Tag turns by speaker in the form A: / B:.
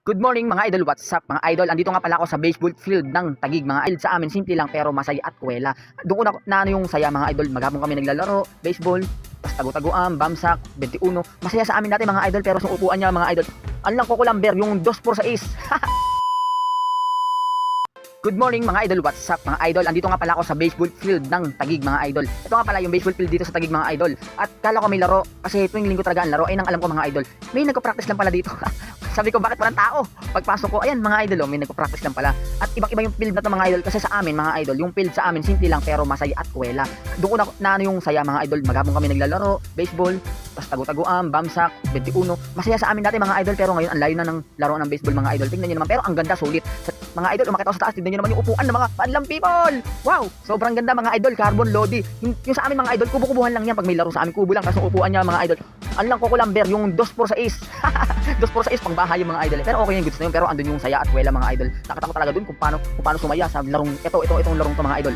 A: Good morning mga idol, what's up mga idol? Andito nga pala ako sa baseball field ng Taguig mga idol. Sa amin simple lang pero masaya at kwela. Doon ko na ano yung saya mga idol. Maghapon kami naglalaro, baseball, tas tagu-taguan, bamsak, 21. Masaya sa amin dati mga idol pero sa upuan niya mga idol. Ang lang ko lamber yung 2 por 6. Good morning mga idol, what's up mga idol? Andito nga pala ako sa baseball field ng Taguig mga idol. Ito nga pala yung baseball field dito sa Taguig mga idol. At kala ko may laro kasi tuwing linggo talaga ang laro. Ay nang alam ko mga idol, may nagko-practice lang pala dito. Sabi ko bakit walang tao? Pagpasok ko, ayan mga idol, may nagpo-practice lang pala. At ibang-iba yung field na to mga idol kasi sa amin mga idol, yung field sa amin simple lang pero masaya at kwela. Doon ko na ano yung saya mga idol. Maghapon kami naglalaro, baseball, tas tagu-taguan, bamsak, 21. Masaya sa amin dati mga idol pero ngayon ang layo na ng laro ng baseball mga idol. Tingnan niyo naman pero ang ganda, sulit. Mga idol, umakit ako sa taas, tignan nyo naman yung upuan ng mga panlang people. Wow, sobrang ganda mga idol, carbon lodi. Yung sa amin mga idol, kubo-kubuhan lang yan pag may laro sa amin, kubo lang. Kasi upuan niya mga idol, ang lang ko lamber, yung 2 por 6. 2 por 6 pang bahay yung mga idol. Pero okay yung goods na yun, pero andun yung saya at wela mga idol. Nakatakot talaga dun kung paano sumaya sa larong, itong larong to mga idol.